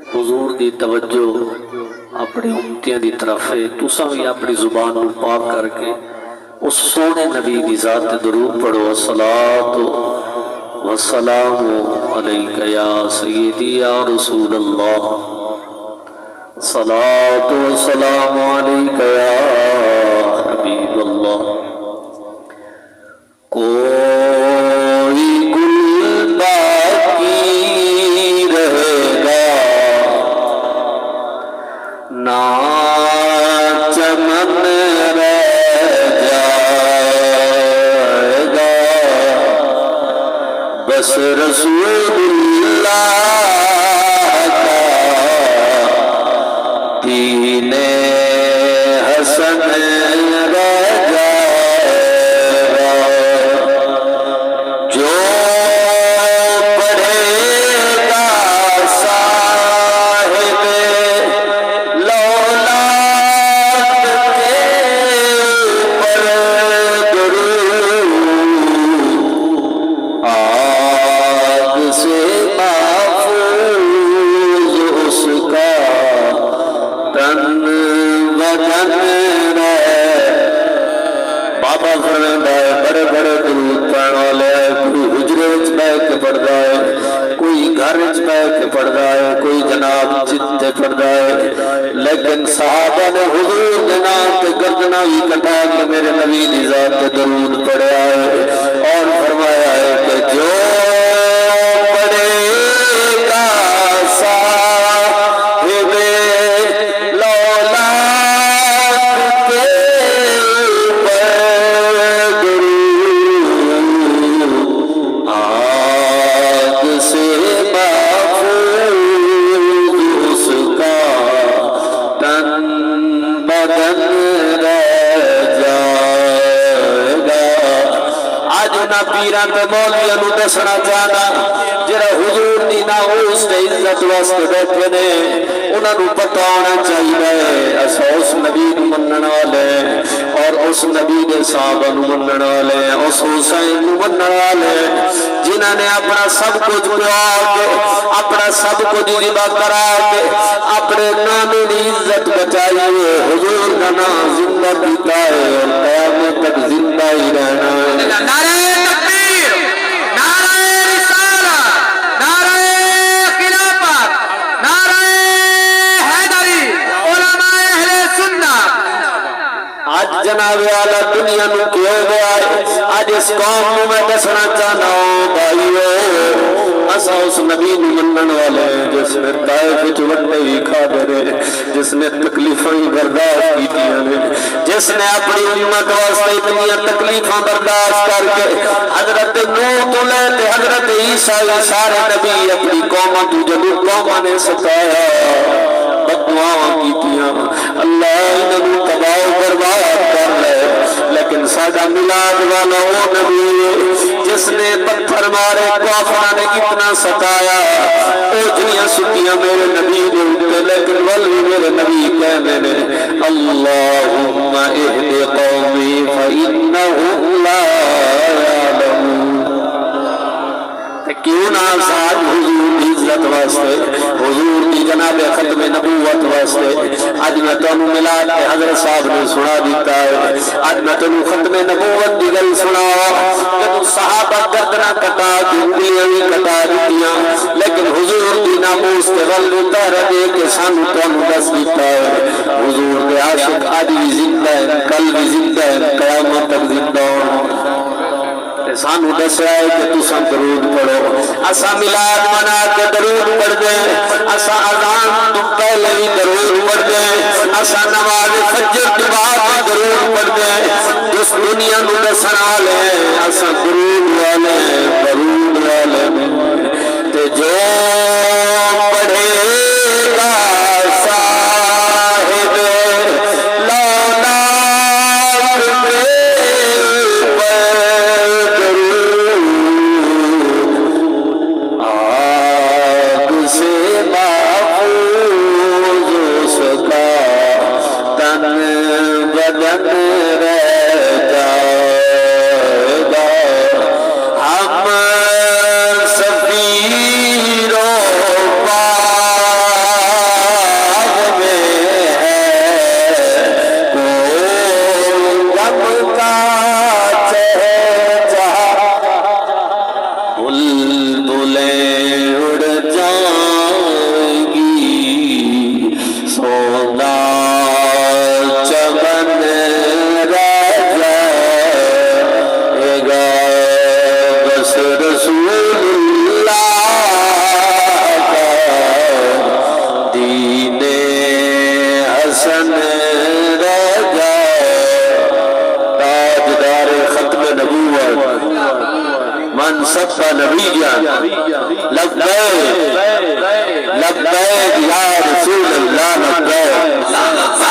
حضور دی توجہ اپنی امتیاں دی طرف ہے، تساں بھی اپنی زبان کو پاک کر کے اس سونے نبی دی ذات درود پڑھو۔ الصلاۃ والسلام علیک یا سیدی یا رسول اللہ، الصلاۃ والسلام علیک یا حبیب اللہ۔ کوئی گل باقی رہے گا نہ چمن رہ جائے گا، بس رسول اللہ کا دین حسن رہ جائے گا۔ جو پڑھے گا صاحب لولاد کے اوپر درود، آگ سے محفوظ اس کا تن بدن رہے۔ بابا فرماتا ہے بڑے بڑے درود پڑھنے والے، کوئی حجرے وچ بیٹھ کے پڑھتا ہے، کوئی گھر وچ بیٹھ کے پڑھتا ہے، کوئی جناب جتے پڑھتا ہے، لیکن صحابہ نے حضور کے نام تے گردناں بھی کٹا کے میرے نبی دی ذات تے درود پڑھیا ہے، اور فرمایا ہے کہ جو پڑھے گا صاحب لولاد کے اوپر درود، آگ سے محفوظ اس کا تن بدن رہ جائے گا۔ آج انہاں پیراں تے مولویاں نوں دسنا چاہنا جڑا حضور دی ناموس تے عزت واسطے بیٹھے نے، انہاں نوں پتہ ہونا چاہیے اساں اس نبی نوں منن والے اور اس نبی دے صحابہ نوں منن والے، اس حسین نوں منن والے جنہاں نے اپنا سب کچھ گوا کے، اپنا سب کچھ ذبح کرا کے اپنے نانے دی عزت بچائی ہے۔ حضور کا نام زندہ کیتا ہے اور قیامت تک زندہ ہی رہنا ہے۔ نعرہ تکبیر، نعرہ رسالت، نعرہ خلافت، نعرہ حیدری، علماء اہل سنت۔ آج جناب اعلیٰ دنیا نو کیوں گیا ہے، آج اس قوم نو میں دسنا چاہنا ہوں بھائیو، اسا اس نبی نو منن والے جس نے طائف وچ وڈے ہی کھادے نے، جس نے تکلیفاں ہی برداشت کیتیاں نے، جس نے اپنی امت واسطے اتنی تکلیفاں برداشت کر کے حضرت نوح تو لے تے حضرت عیسیٰ سارے نبی اپنی قوماں تو جدو قوماں نے ستایا بددعاواں کیتیاں، اللہ انہوں تباہ و برباد کر لے، لیکن ساڈا میلاد والا وہ نبی جس نے پتھر مارے کافراں نے کتنا ستایا، اوجھیاں سکیاں میرے نبی دے اوپر، لیکن ولی میرے نبی کہندے نے اللہم اہد قومی فإنہم لا یعلمون۔ کیوں نہ ساتھ حضور کی عزت واسطے، حضور کی جناب ختم نبوت واسطے آج میں تانوں ملاد کے حضرت صاحب نے سنا دیتا ہے، آج میں تانوں ختم نبوت دی گل سنا جدوں صحابہ گردناں کٹا کے انگلیاں بھی کٹا دتیاں، لیکن حضور دی ناموس تے ول اتارا دے کے سانوں تانوں دس دیتا ہے حضور دے عاشق آج بھی زندہ ہیں، کل بھی زندہ ہیں، قیامت تک زندہ ہوں۔ سانو دسیا ہے کہ تساں درود پڑھو، اساں میلاد منا کے درود پڑھ دیں، اساں اذان تو پہلے ہی درود پڑھ دیں، اساں نماز فجر کے بعد درود پڑھ دیں۔ جس دنیا نو دسن والے اساں درود والے درود والے تے جو پڑھے گا صاحب لولاد کے بدن رہ جائے گا، ہم نبی جان لبیک لبیک یا رسول اللہ لبیک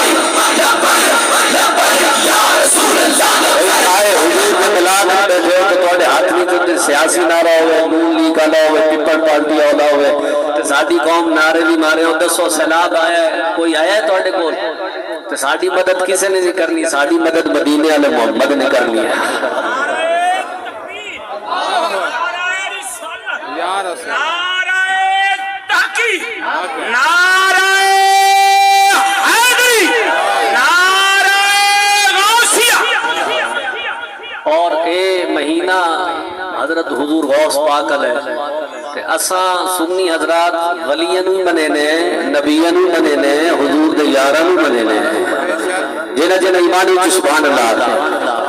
آئے حضور کے ملاد میں بیٹھے ہو کہ توڑے ہاتھ میں جو سیاسی نعرہ ہوئے نون لیگ والا ہوئے پیپل پارٹی والا ہوئے تو ساڈی قوم نعرے بھی مارے ہو 200 سیلاب آیا ہے کوئی آیا ہے توڑے کو تو ساڈی مدد کسے نے نہیں کرنی ساڈی مدد مدینے والے محمد نے کرنی ہے اور اے مہینہ حضرت حضور غوث پاک علیہ کہ اساں سنی حضرات ولیاں نو بنے نے نبیاں نو بنے نے حضور دے یاراں نو بنے نے جنہ جنہ ایمانی چ سبحان اللہ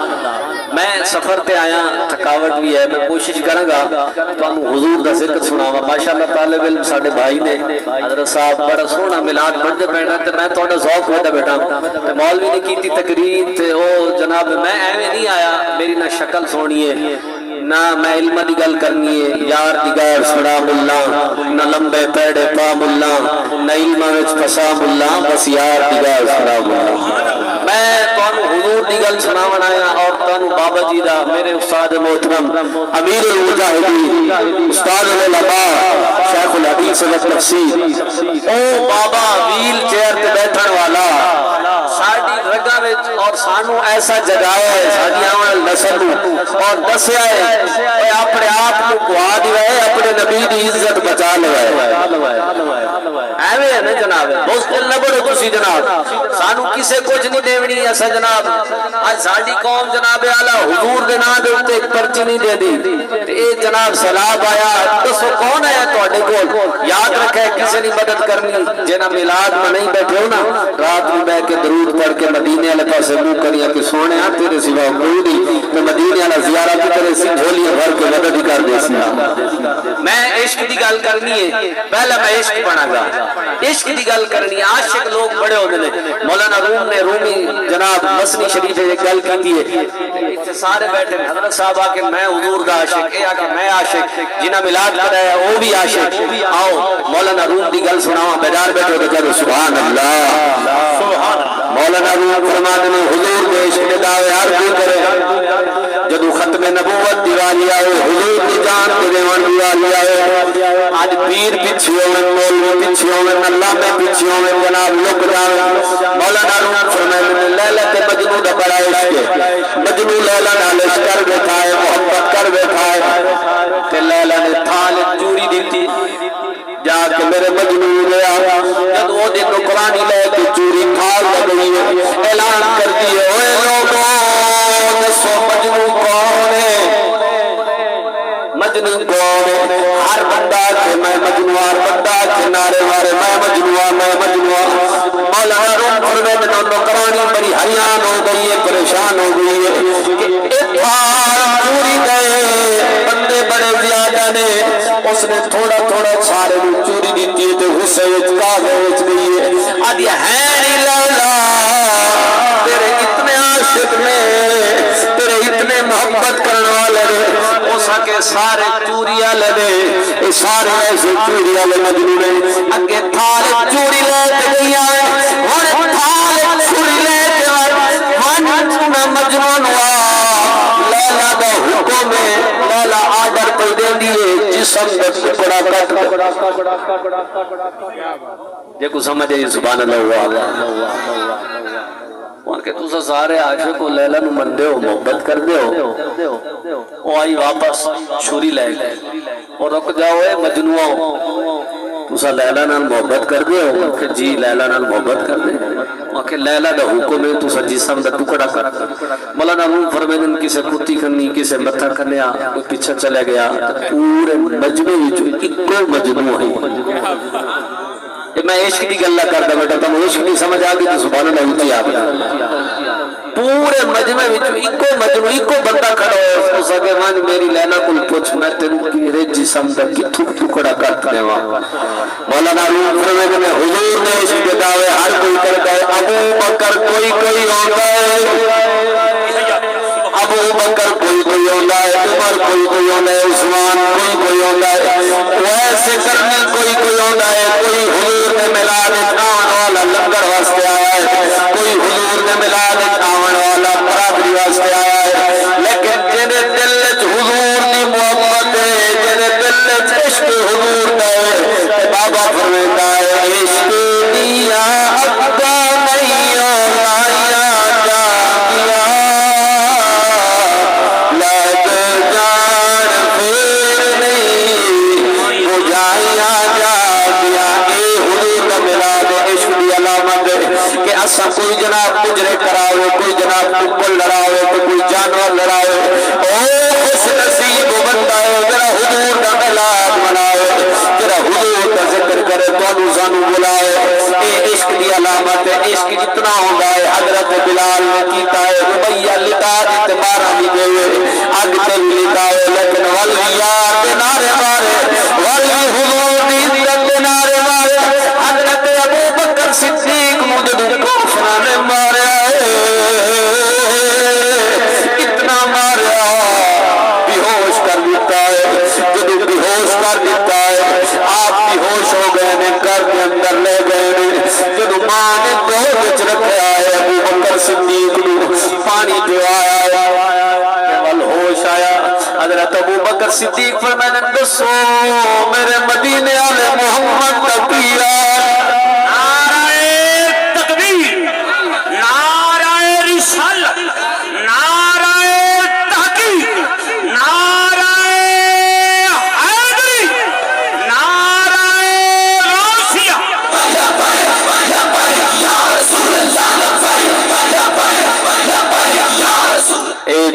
میں سفر پہ آیا تھکاوٹ بھی ہے میں کوشش کروں گا تو ہم حضور دا ذکر سناوا ماشاءاللہ طالب علم ساڈے بھائی نے حضرت صاحب بڑا سونا میلاد پڑھتے بیٹھا تے میں تھوڑا ذوق ہوتا بیٹھا تے مولوی نے کیتی تقریر تے او جناب میں ایویں نہیں آیا میری نہ شکل سونی ہے نہ میں علم دی گل کرنی ہے یار دی گل سنا ملا نہ لمبے پیڑے پا ملا نہ علم وچ پھسا ملا بس یار دی گل سنا ملا میں تانوں حضور دی گل سناون آیا اور تانوں بابا جی دا میرے استاد محترم امیر المجاہدین استاد العلماء شیخ الحدیث والتفسیر او بابا ویل چیئر تے بیٹھن والا ساڈی رگاں وچ اور سانو ایسا جگایا ہے ساڈی آون نسل اور دسیا ہے اے اپنے آپ کو گوا دیا ہے اپنے نبی دی عزت بچا لیا ہے ایویں ہے نا جناب دوست نہ بڑو تسی جناب سانو کسے کچھ نہیں دیونی اسا جناب اج ساڈی قوم جناب اعلی حضور دے نام دے اوتے ایک پرچی نہیں دے دی تے اے جناب سیلاب آیا دسو کون ہے تواڈے کول یاد رکھے کسے نہیں مدد کرنی جنا میلاد میں نہیں بیٹھے ہو نا رات میں بیٹھ کے درود پڑھ کے مدینے والے پاسے منہ کریا کہ سونے تیرے سوا کوئی نہیں تے مدینے والا زیارت کرے سی جھولی بھر کے مدد ہی کر دے سی میں عشق دی گل کرنی ہے پہلا میں عشق پڑھا گا عشق دی گل کرنی ہے عاشق لوگ بڑے ہوندے نے مولانا روم نے رومی جناب مسنی شریف ایک گل کیتی ہے اتنے سارے بیٹھے حضرت صاحب آ کے میں حضور دا عاشق اے آ کے میں عاشق جنہاں میلاد کرایا وہ بھی عاشق آؤ مولانا روم دی گل سناواں بیدار بیٹھو تے کہو سبحان اللہ مولانا روم فرماتے ہیں حضور کے عشق دے دعوے ہر کوئی کرے جدو ختم نبوت دیوالی آئے حضور کی جان کے دیوان دیوالی آئے آج پیر پیچھے ہوئے مولوی پیچھے ہوئے اللہ میں پیچھے ہوئے جناب لک جاؤ مولانا روم فرمائے لیلہ تے مجنو دا بڑا عشق ہے مجنو لیلہ نالش کر بیٹھا ہے محبت کر بیٹھا ہے کہ لیلہ نے تھال چوری دیتی جا کے میرے مجنو گیا جب وہ دن نکرانی لے کے چوری تھال لگئی ہے اعلان کر دیئے اوے لوگوں دسو مجنو کون ہے مجنو کون ہے ہر بندہ کہ میں مجنو ہر بندہ کہ نعرے وارے میں مجنو مولانا روم فرمے میں نکرانی بڑی حیران ہو گئی ہے پریشان ہو گئی ہے کہ اتھار چوری گئے بندے بڑے زیادہ نے اس نے تھوڑا تھوڑا سارے میں چوری دیتی ہے تو غصے اچکا گئے اچ گئی ہے آدھی ہے نہیں لالا تیرے اتنے عاشق میں تیرے اتنے محبت کرنے والے نے اس کے سارے چوری والے نے سارے ایسے چوری والے مجنو نے اگے تھال چوری لے کے گئی آئے ہن تھال چوری لے کے آئے مجنو نوا لیلا دا حکم ہے لیلا آرڈر پہ دے دیئے جسم دے ٹکڑا کٹ یہ کو سمجھے سبحان اللہ وہاں کہ تُسا سارے عاشق کو لیلہ نو مندے ہو محبت کر دے ہو وہ آئی واپس چھوری لے گئے اور رک جاؤ اے مجنوع تُسا لیلہ نال محبت کر دے ہو کہ جی لیلہ نال محبت کر دے وہاں کہ لیلہ دا حکم ہے تُسا جسم دا ٹکڑا کر مولانا روم فرمیدن کسے کتی کرنی کسے متھا کرنیا کوئی پیچھے چلے گیا پورے مجمع جو اکو مجنوع ہے میں عشق کی گلہ کرتا بیٹا تم عشق کی سمجھ آگئی تو سبحان اللہ ہوتی آپ پورے مجمع اکو مجمع اکو بندہ کھڑا ہو اس آگے مان میری لینا کل پوچھ میں تیروں کی رجی سمدہ کی تھوک ٹکڑا کرتے وہاں مولانا روم فرمے میں حضور نے عشق کے دعوے ہر کوئی کرتا ہے ابو بکر کوئی ہوتا ہے ابو بکر کوئی ہوتا ہے، عمر کوئی ہوتا ہے، عثمان کوئی ہوتا ہے، ویسے کرنے کوئی ہوتا ہے، کوئی حضور نے میلاد آن والا لنگر واسطے آیا ہے، کوئی حضور نے میلاد آن والا برادری واسطے آیا ہے، لیکن جنہیں دل وچ حضور دی محبت ہے، جنہیں دل وچ عشق حضور دا ہے، بابا فرماتا ہے عشق دیا ابدا نہیں لایا جا گیا، لگ جان پھر نہیں بجھایا جا گیا۔ اے حضور دا میلاد عشق دی علامت ہے کہ اسا کوئی جناب مجرے کراوے، کوئی جناب کل لڑاوے، کوئی جانور لڑاوے، او خوش نصیب بندہ ہے جرا حضور دا میلاد مناوے، جرا حضور دا ذکر کرے تو سانو بلائے۔ اے عشق دی علامت ہے، عشق جتنا ہوگا ہے حضرت بلال نے کیتا ہے، ربیہ لٹا دیتے مارا بھی دے اگ تے لٹا ہے، لیکن والویار دے نعرے مارے، والوی حضور دی عزت دے نعرے مارے، حضرت ابو بکر صدیق مجد کوفنا نے مارے، اتنا ماریا بیہوش کر دیتا ہے، جدو بیہوش کر دیتا ہے آپ بیہوش ہو گئے نے، گھر کے اندر لے گئے نے، جدو ماں نے دو بچ رکھا ہے ابو بکر صدیق نو پانی پوایا ول ہوش آیا، حضرت ابو بکر صدیق فرمایا دسو میرے مدینے والے محمد تقیہ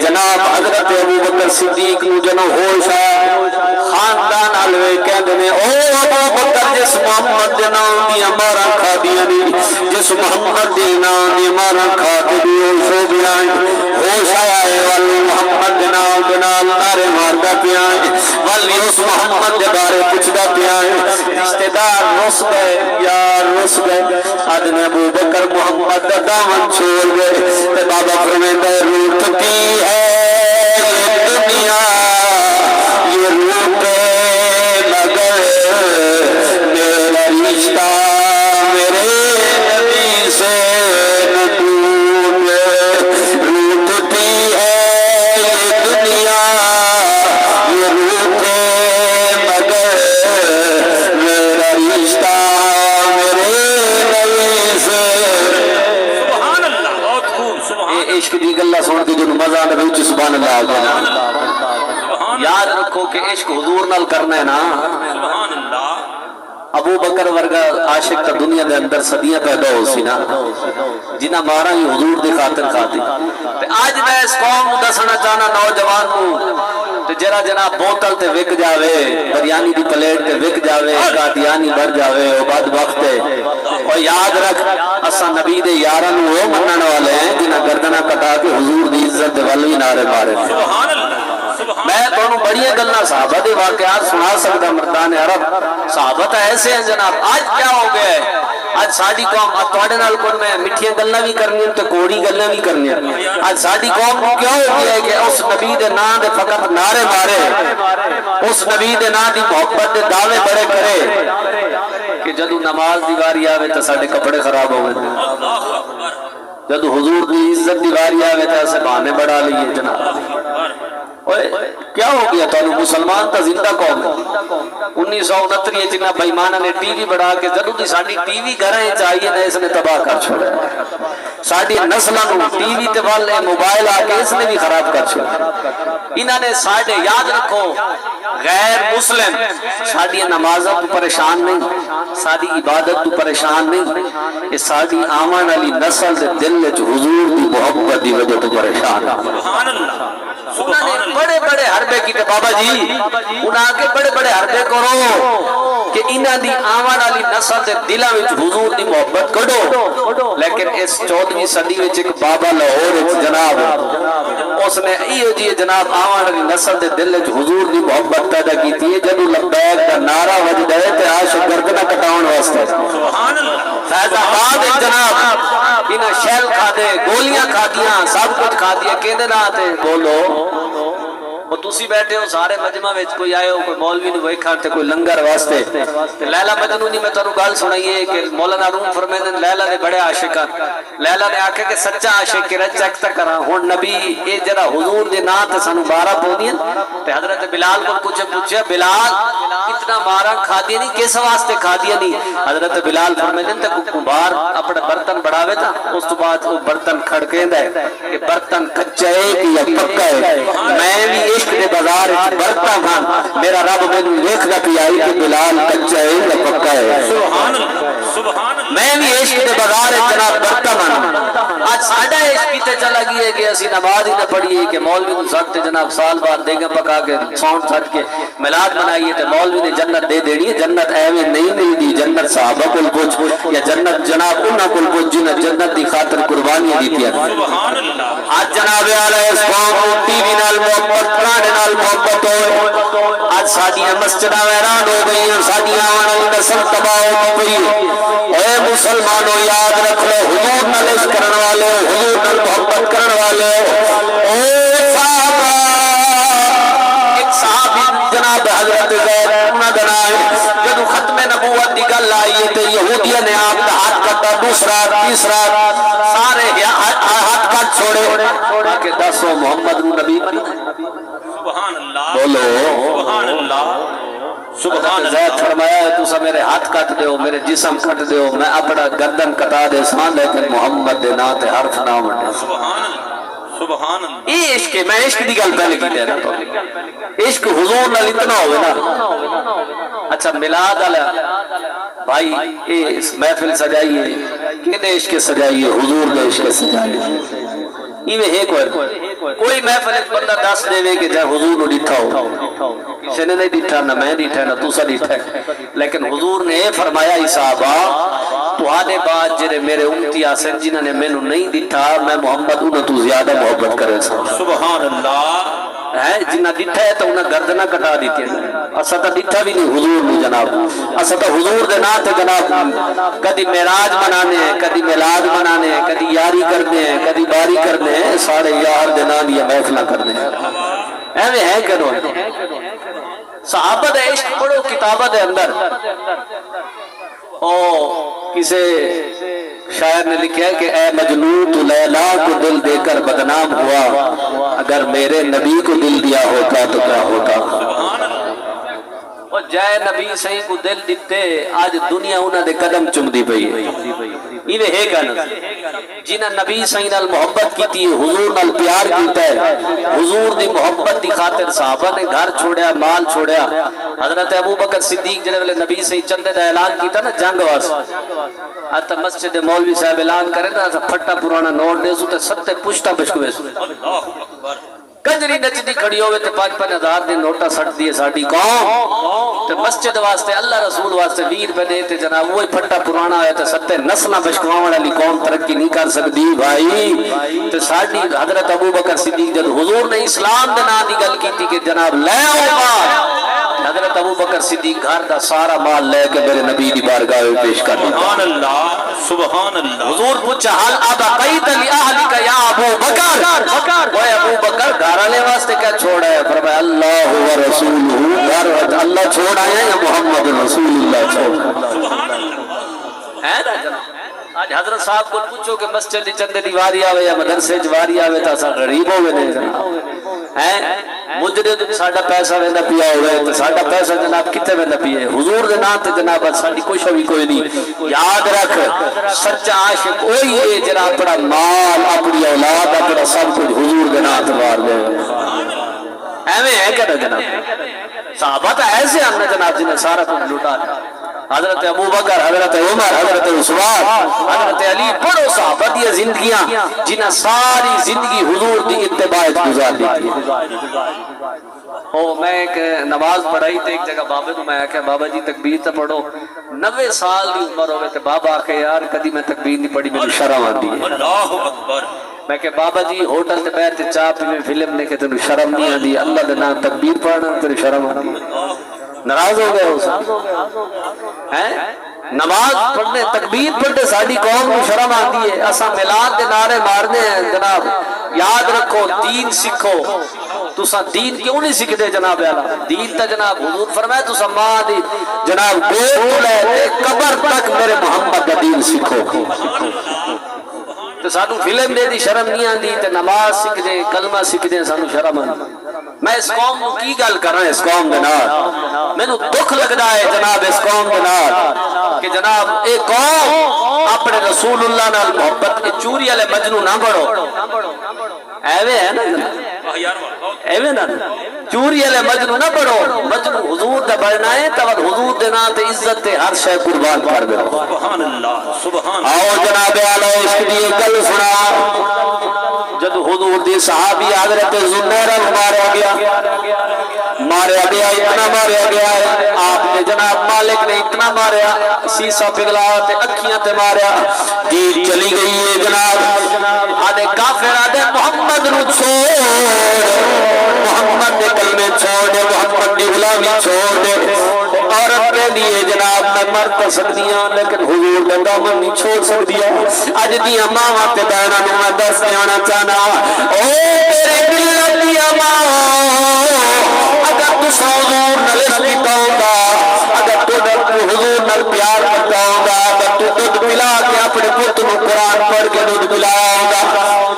جناب حضرت ابو بکر صدیق نو جنو ہوش آیا، خاندان علوے کہندے نے او ابو بکر جس محمد دے نام دی ماراں کھادیاں نی، جس محمد دے نام دی ماراں کھادی دی ہوش ہو گیا، ہوش آیا ہے والی محمد دے نام دے نال نعرے ماردا پیا ہے، والی اس محمد دے بارے پوچھدا پیا ہے، رشتہ دار رس گئے، یار رس گئے، آدھے ابو بکر محمد دا دامن چھوڑ گئے، تے بابا فرماتا ہے روٹ کی ہے یہ دنیا یہ روٹ مگر میرا رشتہ میرے نبی سے نہ ٹوٹے، روٹتی ہے یہ دنیا یہ روٹ مگر میرا رشتہ میرے نبی سے۔ سبحان اللہ، بہت خوب، سبحان اللہ، عشق دی گلہ سن کے جو مزہ آنے بھی سبحان اللہ آگے یاد رکھو کہ عشق حضور نال کرنا ہے نا۔ سبحان اللہ۔ ابو بکر ورگا عاشق تا دنیا دے اندر صدیاں پیدا ہو سی نا، جنہ مارا ہی حضور دی خاطر کھاتی، تے آج میں اس قوم نو دسنا چاہنا نوجوان نو تے جرا جناب بوتل تے وک جاوے، بریانی دی پلیٹ تے وک جاوے، قادیانی بڑھ جاوے، او بعد وقت ہے، اور یاد رکھ اساں نبی دے یاراں نو وہ منن والے ہیں جنہ گردناں کٹا کے حضور دی عزت دے ول نعرے مارے۔ سبحان اللہ، میں تانوں بڑی گلاں صحابہ دے واقعات سنا سکدا، مردان عرب صحابہ تے ایسے ہیں جناب۔ آج کیا ہو گیا ہے، آج ساڈی قوم تواڈے نال کوئی میں میٹھیاں گلاں بھی کرنی تے کوڑی گلاں بھی کرنی، آج ساڈی قوم کو کیا ہو گیا ہے کہ اس نبی دے نام دے فقط نعرے مارے، اس نبی دے نام دی محبت دے دعوے بڑے کرے کہ جدوں نماز دی واری آوے تے ساڈے کپڑے خراب ہو گئے، اللہ اکبر، جدوں حضور دی عزت دی واری آوے تے اسے بہانے بڑھا لئیے جناب۔ کیا ہو گیا تو مسلمان تا زندہ قوم ہے۔ 1969 چنا بھائیمانہ نے ٹی وی بڑھا کے جدوں دی ساڈی ٹی وی گھراں چاہیے نے اس نے تباہ کر چھوڑا، ساڈی نسلاں نو ٹی وی تے والے موبائل آ کے اس نے بھی خراب کر چھوڑا۔ انہاں نے ساڈے یاد رکھو غیر مسلم ساڈی نمازاں تو پریشان نہیں، ساڈی عبادت تو پریشان نہیں، یہ ساڈی آون والی نسل دے دل وچ حضور دی محبت دی وجہ تو پریشان ہے۔ سبحان اللہ، انہوں نے بڑے بڑے حربے کیتے بابا جی انہاں کے بڑے بڑے حربے کرو کہ انہاں دی آوان والی نسل دے دلاں وچ حضور دی محبت کڈو لیکن اس 14ویں صدی وچ ایک بابا لاہور وچ جناب اس نے ایو جی جناب آوان والی نسل دے دل وچ حضور دی محبت پیدا کیتی ہے جدوں لبیک دا نعرہ وجدا ہے تے عاشق گردناں کٹاون واسطے سبحان اللہ فیض آباد جناب انہاں شیل کھا دے گولیاں کھا دیاں سب کچھ کھا دیا کہندے نا تے بولو وہ تسی بیٹھے ہو سارے مجمع وچ کوئی آئے ہو کوئی مولوی نو ویکھا تے کوئی لنگر واسطے لیلا مجنون دی میں تانوں گل سنائیے کہ مولانا روم فرمیندے لیلا دے بڑے عاشق لیلا نے آکھے کہ سچا عاشق کہ چیک تا کراں ہن نبی اے جڑا حضور دے نام تے سانو 12 پوندیاں تے حضرت بلال کو کچھ پوچھیا بلال اتنا مارا کھا دی نہیں کس واسطے کھا دیا نہیں حضرت بلال فرمیندے تے کمبار اپنا برتن بڑھاوے تا اس تو بعد وہ برتن کھڑکیندا ہے کہ برتن کچا ہے کہ یا پکا ہے میں بھی عشق دے بازار برتا ہاں میرا رب مینوں ویکھدا پیا ہے کہ بلال کچا ہے یا پکا ہے سبحان اللہ سبحان اللہ میں بھی عشق دے بازار جناب برتا ہاں آج ساڈا عشق کیتے چلا گیا ہے کہ اسی نماز ہی نہ پڑھیے کہ مولوی کو ساتھ جناب سال بعد دیگا پکا کے ساؤنڈ سٹ کے میلاد منائیے تے مولوی نے جنت دے دینی ہے جنت ایویں نہیں ملدی جنت صحابہ کول پوچھ یا جنت جناب انہاں کول پوچھ جنہاں جنت دی خاطر قربانیاں دتیاں سبحان اللہ آج جناب علیہ السلام ٹی وی نال محبت پرانے نال محبت ہوئے آج ساڈیاں مسجداں ویران ہو گئی ہیں ساڈیاں آن والی نسل تباہ ہو گئی اے مسلمانوں یاد رکھ لو حضور نال عشق کرن والے حضور نال محبت کرن والے اے صحابہ ایک صحابی جناب حضرت زید انہاں دا نام جدوں ختم نبوت دی گل آئی تے یہودیاں نے آپ دا ہاتھ کٹا دوسرا تیسرا سارے ہاتھ کٹ چھوڑے کہ دسو محمد نو نبی بننا سبحان اللہ بولو سبحان اللہ سبحان زید اللہ فرمایا ہے تسا میرے ہاتھ کٹ دیو میرے جسم کٹ دیو میں اپنا گردن کٹا دے سان لیکن محمد دے نا تے حرف نہ منڈے سبحان اللہ سبحان اللہ یہ عشق ہے میں عشق دی گل پہلے کی دے رہا ہوں عشق حضور نال اتنا ہوئے نا اچھا میلاد والا بھائی اے محفل سجائیے کہتے عشق سجائیے حضور دے عشق سجائیے ایویں ہے کوئی محفل بندہ دس دے کہ جائے حضور نو ڈٹھا ہو کسی نے نہیں ڈٹھا نہ میں ڈٹھا نہ تسا ڈٹھا لیکن حضور نے فرمایا اے صحابہ تہاڈے بعد جڑے میرے امتی آسن جنہاں نے مینوں نہیں ڈٹھا میں محمد انہاں تو زیادہ محبت کرے سا سبحان اللہ ہے جنہ ڈٹھا ہے تو انہاں گردنہ کٹا دیتی ہیں اسا تا ڈٹھا بھی نہیں حضور نے جناب اسا تا حضور دے نام تے جناب کدی معراج منانے ہیں کدی میلاد منانے ہیں کدی یاری کرنے ہیں کدی باری کرنے ہیں سارے یار دے نام دی محفلاں کرنے ہیں ایویں ہے کرو صحابہ دے عشق پڑھو کتابہ دے اندر او کسے شاعر نے لکھا ہے کہ اے مجنون تو لیلا کو دل دے کر بدنام ہوا اگر میرے نبی کو دل دیا ہوتا تو کیا ہوتا اور جائے نبی صحیح کو دل دیتے آج دنیا انہاں دے قدم چم دی پئی ایویں ہے گل جنہاں نبی صحیح نال محبت کیتی حضور نال پیار کیتا ہے حضور دی محبت دی خاطر صحابہ نے گھر چھوڑیا مال چھوڑیا حضرت ابو بکر صدیق جڑے ویلے نبی صحیح چندے دا اعلان کیتا نا جنگ واسطے آتا مسجد مولوی صاحب اعلان کرے نا پھٹا پرانا نوٹ دے سو تے ستے پشتا بشکوے سو اللہ اکبر کنجری نچدی کھڑی ہوئے تے 5,000 دے نوٹا سٹ دیے ساڈی قوم تے مسجد واسطے اللہ رسول واسطے 20 روپے دے تے جناب وہی پھٹا پرانا ہے تے ستے نسلاں بشکواون والی قوم ترقی نہیں کر سکدی بھائی تے ساڈی حضرت ابو بکر صدیق جب حضور نے اسلام دے نام دی گل کیتی کہ جناب لے آؤ مال حضرت ابو بکر صدیق گھر دا سارا مال لے کے میرے نبی دی بارگاہ میں پیش کر دیا سبحان اللہ سبحان اللہ حضور پوچھا حال ابقیت لاہلک یا ابو بکر وہ ابو بکر گھر والے واسطے کیا چھوڑا ہے فرمایا اللہ و رسولہ گھر اللہ چھوڑ آیا یا محمد رسول اللہ چھوڑ سبحان اللہ ہے نا جناب آج حضرت صاحب کو پوچھو کہ مسجد دی چندے دی واری آوے یا مدرسے دی واری آوے تا اسا غریب ہوے نے جناب ہیں مجرد ساڈا پیسہ ویندا پیا ہوے تے ساڈا پیسہ جناب کتے ویندا پیا حضور دے نام تے جناب ساڈی کوئی بھی کوئی نہیں یاد رکھ سچا عاشق وہی ہے جڑا اپنا مال اپنی اولاد اپنا سب کچھ حضور دے نام تے مار دے ایویں ہے کہ جناب صحابہ تو ایسے ہم نے جناب جنہیں سارا کچھ لٹا دیا حضرت ابو بکر، حضرت عمر، حضرت عثمان، حضرت علی، پڑھو صحابہ دی زندگیاں جنہاں ساری زندگی حضور دی اتباع گزار دی تھی۔ میں ایک نماز پڑھائی تے ایک جگہ بابے کو میں آکھیا بابا جی تکبیر تے پڑھو، 90 سال دی عمر ہوئے تے بابا آکھے یار کدی میں تکبیر نہیں پڑھی، میری شرم آندی ہے۔ اللہ اکبر۔ میں کہ بابا جی ہوٹل تے بیٹھ تے چاہ پی میں فلم نے کہ تینوں شرم نہیں آندی، اللہ دے نام تکبیر پڑھنا تیری شرم آندی، ناراض ہو گئے ہو ہیں؟ نماز پڑھنے تکبیر پڑھنے ساری قوم کو شرم آتی ہے، اساں میلاد دے نعرے مارنے ہیں جناب۔ یاد رکھو دین سکھو، تساں دین کیوں نہیں سکھدے جناب اعلیٰ؟ دین تا جناب حضور فرمائے تساں ماں دی جناب گود لے قبر تک میرے محمد دا دین سکھو۔ تو سانو فلم دے دی شرم نہیں آندی تے نماز سکھ دے کلمہ سکھ دے سانو شرم آندی۔ میں اس قوم کو کی گل کر رہا ہوں، اس قوم کے نال میں نو دکھ لگدا ہے جناب اس قوم کے نال کہ جناب اے قوم اپنے رسول اللہ نال محبت کے چوری والے مجنوں نہ بڑھو، ایویں ہے نا ایویں نا چوری والے مجنوں نہ بڑھو، مجنوں حضور دا بڑھنا ہے تو حضور دے نام تے عزت تے ہر شے قربان کر دو۔ سبحان اللہ سبحان۔ آؤ جناب اعلیٰ اس کی گل سنا، جب حضور دی صحابی حضرت زنیرہ ماریا گیا اتنا ماریا گیا ہے، آپ نے جناب مالک نے اتنا ماریا سیسا پگھلا تے اکھیاں تے ماریا، دین چلی گئی ہے جناب۔ آدھے کافر آدھے محمد نو چھوڑ، محمد دے کلمے چھوڑ دے، محمد دی غلامی چھوڑ دے، عورت کے لیے جناب میں مر تو سکتی ہوں لیکن حضور دے دامن نہیں چھوڑ سکتی ہے۔ اج دیاں ماواں تے بہناں نوں میں دس دینا چاہنا، او میرے دل دیاں ماں، اگر تساں حضور نال عشق کیتا ہوندا، اگر تو حضور نال پیار کرتا ہوندا، اگر تو دودھ پلا کے اپنے پت نوں قرآن پڑھ کے دودھ پلایا ہوندا،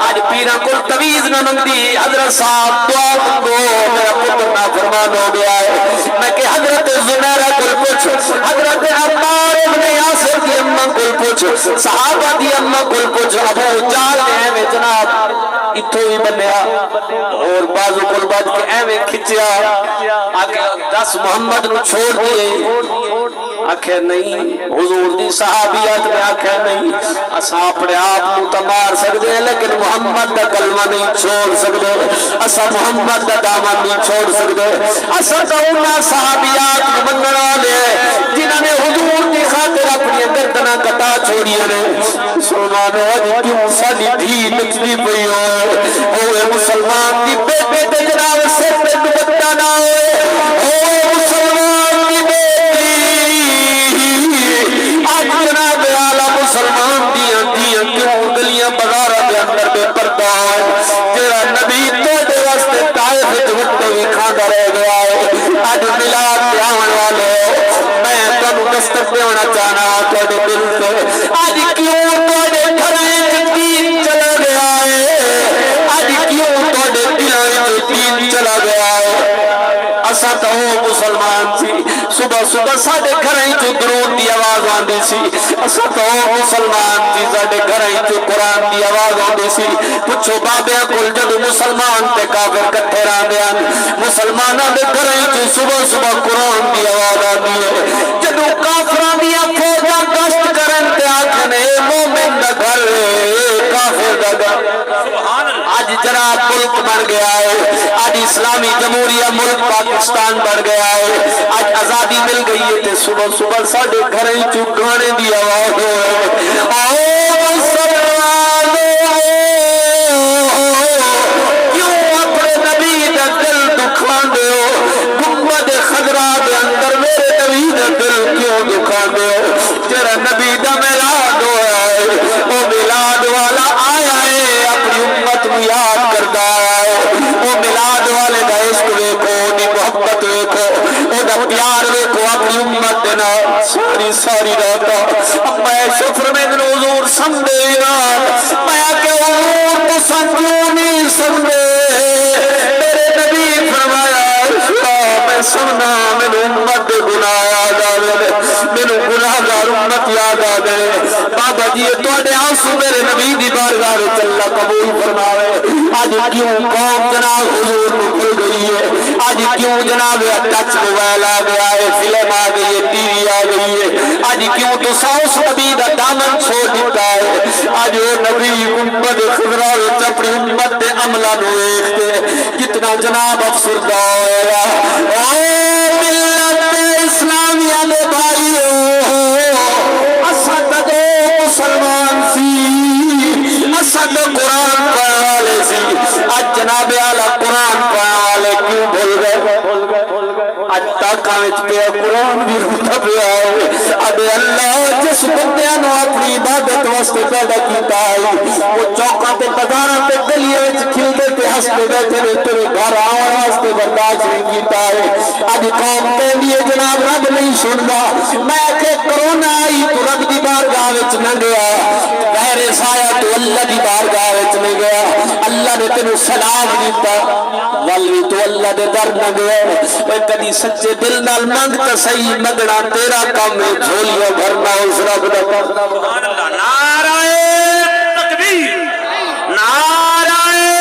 اج پیراں کول تویز نہ منگدی، حضرت صاحب دعا منگو میرا پتر نافرمان ہو گیا ہے۔ میں کہ حضرت زنیرہ کول پوچھ، حضرت عمار ابن یاسر کی اماں کول پوچھ، صحابہ دی اماں کول پوچھ، ابو جہل نے ایویں جناب اتھوں ہی بنیا اور بازو کول بج کے ایویں کھچیا، آکے دس محمد نو چھوڑ دیے، آکھے نہیں حضور دی صحابیات نے آکھے نہیں، اساں اپنے آپ کو تو مار سکتے ہیں لیکن محمد دا کلمہ نہیں چھوڑ سکتے، اساں محمد دا دامن نہیں چھوڑ سکتے، اساں تو انہاں صحابیات کو مننا لے جنہاں نے حضور کی خاطر اپنی گردناں کٹا چھوڑی نے۔ مسلمانوں اج کیوں ساڈی دھی نچدی پئی ہوئے مسلمان دی بیٹے تے جناب سر تے دوپٹہ نہ ہوئے، او مسلمان دی بیٹی آج جناب اعلیٰ مسلمان دیاں کیوں گلیاں بازاراں دے اندر بے پردہ ہے، تیرا نبی تیرے واسطے طائف وچ وٹے وی کھاندا رہ گیا ہے۔ اج میلاد تے آون والے میں تانوں دستک دینا چاہنا تواڈے دل تے اج کیوں تواڈے گھراں وچ دین چلا گیا ہے، اج کیوں تواڈے دلاں وچ دین چلا گیا ہے۔ اساں تو مسلمان سی، صبح صبح ساڈے گھراں وچ درود دی آواز آندی سی، اساں تو مسلمان سی، ساڈے گھراں وچ قرآن دی آواز آندی سی۔ پوچھو بابیاں کول جدوں مسلمان تے کافر کٹھے رہندے ہن، مسلماناں دے گھراں وچ صبح صبح قرآن دی آواز آندی ہے، جدوں کافراں دیاں فوجاں گشت کرن تے آکھنے مومن دا گھر کافر دا گھر۔ آج جناب ملک بن گیا ہے، آج اسلامی جمہوریہ ملک پاکستان بن گیا ہے، آج آزادی مل گئی ہے تے صبح صبح ساڈے گھراں وچ گانے دی آواز ہوئے، آؤ مسلمانوں کیوں اپنے نبی دا دل دکھاندے ہو، گنبد خضرا دے اندر میرے نبی دا دل کیوں دکھاندے ہو؟ تیرا نبی دا میلاد ہوا ہے، وہ میلاد والا آیا ہے اپنی امت کو یاد کردا ہے، وہ میلاد والے دا عشق ویکھو، دی محبت ویکھو، او دا پیار ویکھو اپنی امت دے نال ساری رات۔ میں شفر میں حضور سمدے یار، میں کہ حضور تو سمجھو نہیں سمدے، میرے نبی فرمایا میں سمنا میرے امت دے گناہ آ آوے مینوں گناہگار امت یاد آ گئے بابا جی تواڈے آنسو میرے نبی دی بارگاہ وچ اللہ قبول فرماوے اج کیوں قوم جناب حضور نو بھول گئی ہے اج کیوں جناب ٹچ موبائل آ گیا ہے فلم آ گئی ہے ٹی وی آ گئی ہے اج کیوں تو اس نبی دا دامن چھوڑ دیتا ہے اج وہ نبی امت خضرا وچ اپنی امت دے عملاں نو ویکھ کے کتنا جناب افسردہ ہویا او ملت اسلامیہ دے بھائیو اسد دو مسلمان سی اسد قرآن پڑھالے سی اج جناب اعلی قرآن پڑھالے کیوں بھول گئے اج تاکہ وچ پیا قرآن بھی روتا پیا ہے اب اللہ جس بندیاں نو اپنی عبادت واسطے پیدا کیتا ہے وہ چوکاں تے بازاراں تے گلیاں وچ کھلدے تے ہسدے بیٹھے نے تیرے گھر آون واسطے برداشت نہیں کیتا ہے اج قوم کہندی ہے جناب رب نہیں سندا میں کہ کرونا آئی تو رب دی بارگاہ وچ نہ گیا غیر سایہ تو اللہ دی بارگاہ وچ نہیں گیا اللہ نے تینوں سلام دیتا والی تو اللہ دے در نہ گیا اے کدی سچے دل نال منگ تے صحیح منگنا تیرا کام ہے جھولیاں بھرنا اس رب دا سبحان اللہ نعرہ تکبیر نعرہ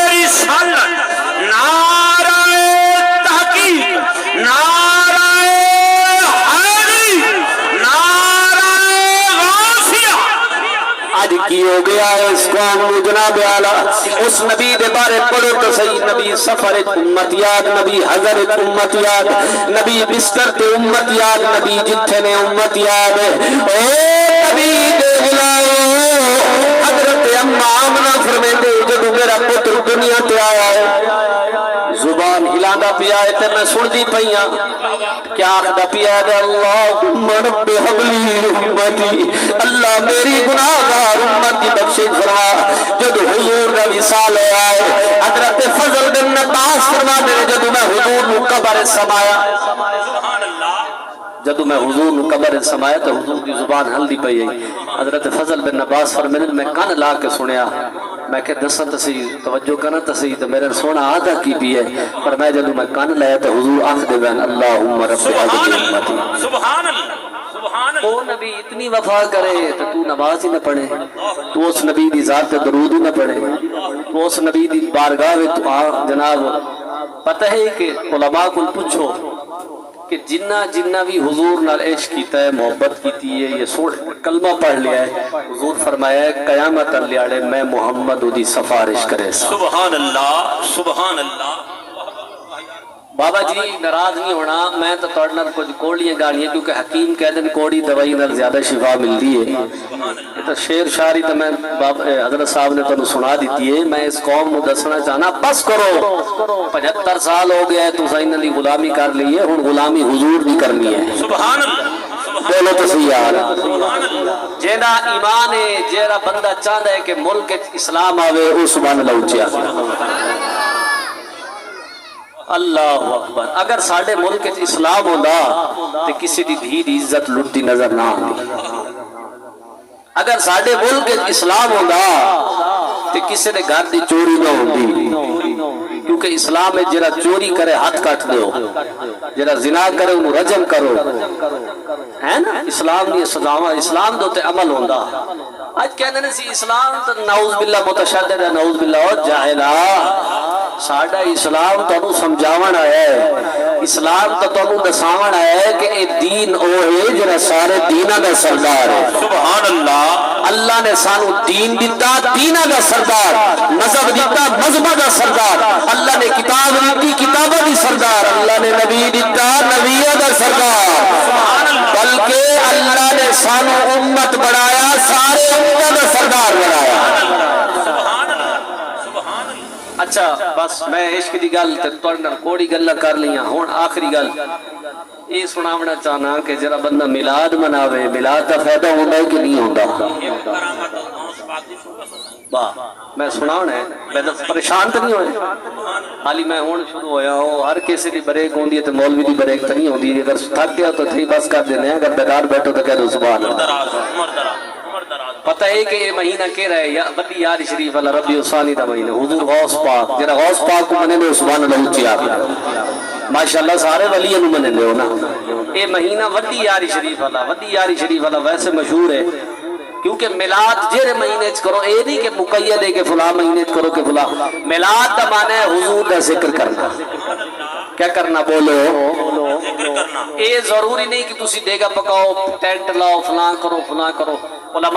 رسالت نعرہ تحقیق نعرہ حیدری نعرہ غوثیہ آج کی ہو گیا ہے اس قوم کو جناب اعلیٰ اس نبی دے بارے پڑھو تو صحیح نبی سفر امت یاد نبی حضر امت یاد نبی بستر تے امت یاد نبی جتھے نے امت یاد اے نبی دے غلامو حضرت اما آمنہ فرمیندے جدو میرا پتر دنیا تے آیا ہے زبان ہلاندا پیا ہے تے میں سن دی پئیاں کیا آخدا پیا ہے اللہم رب حبلی امتی اللہ میری گناہگار امت کی بخشش فرما جدو حضور کا وصال ہوا ہے حضرت فضل بن عباس فرماتے ہیں جدو میں حضور نو قبر سمایا سبحان اللہ جدو میں حضور نو قبر سمایا تو حضور کی زبان ہلدی پئی ہے حضرت فضل بن عباس فرماتے میں کان لا کے سنیا میں کہ دسا تسی توجہ کرنا تسی تو میرے سونا آدھا کی بھی ہے پر میں جدو میں کان لایا تو حضور آنکھ دے بین اللہم رب حضر امتی سبحان اللہ سبحان او اللہ نبی اتنی وفا کرے تو تو نماز ہی نہ پڑھے تو اس نبی دی ذات پہ درود ہی نہ پڑھے تو اس نبی دی بارگاہ میں تو جناب پتہ ہے کہ علماء کو پوچھو کہ جنہ بھی حضور نال عشق کیتا ہے محبت کیتی ہے یہ سوڑ کلمہ پڑھ لیا ہے حضور فرمایا ہے قیامت لیاڑے میں محمد دی سفارش کرے سبحان اللہ سبحان اللہ بابا جی ناراض نہیں ہونا میں تو توڑنا کچھ کوڑیاں گالیاں کیونکہ حکیم کہہ دن کوڑی دوائی نال زیادہ شفا ملتی ہے یہ تو شیر شاعری تو میں حضرت صاحب نے تو سنا دیتی ہے میں اس قوم کو دسنا چاہنا بس کرو 75 سال ہو گیا ہے تو سائن علی غلامی کر لی ہے ہن غلامی حضور بھی کرنی ہے سبحان اللہ بولو تو صحیح یار سبحان اللہ جیڑا ایمان ہے جیڑا بندہ چاہتا ہے کہ ملک اسلام آوے اس سبحان اللہ اچھا اللہ اکبر اگر ساڑھے ملک اسلام ہوندہ تو کسی دی دھی دی عزت لٹتی نظر نہ آتی اگر ساڑھے ملک اسلام ہوندہ تو کسی دے گھر دی چوری نہ ہوندی کیونکہ اسلام ہے جرا چوری کرے ہاتھ کاٹ دو جرا زنا کرے انہوں رجم کرو ہے نا اسلام نہیں سزاواں اسلام دوتے عمل ہوندہ آج کہنے نے سی اسلام تو نعوذ باللہ متشدد ہے نعوذ باللہ اور جاہلہ ساڑھا اسلام تو انہوں سمجھاون آیا ہے اسلام تو انہوں دساون آیا ہے کہ اے دین او ہے جنہ سارے دینہ دا سردار ہے سبحان اللہ اللہ نے سانو دین دیتا دینہ دا سردار مذہب دیتا مذہب دا سردار اللہ نے کتاب دیتی کتابہ دی سردار اللہ نے نبی دیتا نبیہ دا سردار بلکہ اللہ نے سانو امت بڑھایا سارے امت دا سردار بڑھایا اچھا بس میں عشق دی گل تے تواڈے کوڑی گلاں کر لیاں ہن آخری گل یہ سناونا چاہنا کہ جرا بندہ میلاد مناوے میلاد دا فائدہ ہوندا ہے کہ نہیں ہوندا واہ میں سناونا ہے میں تو پریشان تو نہیں ہوئے حالی میں ہون شروع ہویا ہوں ہر کسی دی بریک ہوندی ہے تے مولوی دی بریک تو نہیں ہوندی اگر تھک گیا تو تھی بس کر دینے اگر بیدار بیٹھو تو کہہ دو سبحان اللہ پتہ ہے کہ یہ مہینہ کہہ رہے یا بڑی یار شریف اللہ ربی ثانی دا مہینہ حضور غوث پاک جنہا غوث پاک کو منے دے سبحان اللہ اچھی آپ ماشاءاللہ سارے ولیوں نو مننے ہو نا یہ مہینہ وڈی یاری شریف والا ویسے مشہور ہے کیونکہ میلاد جہرے مہینے چ کرو اے نہیں کہ مقید ہے کہ فلاں مہینے چ کرو کہ فلاں میلاد دا معنی ہے حضور دا ذکر کرنا کیا کرنا بولو اے ضروری نہیں کہ تسی دیگا پکاؤ ٹینٹ لاؤ فلاں کرو علماء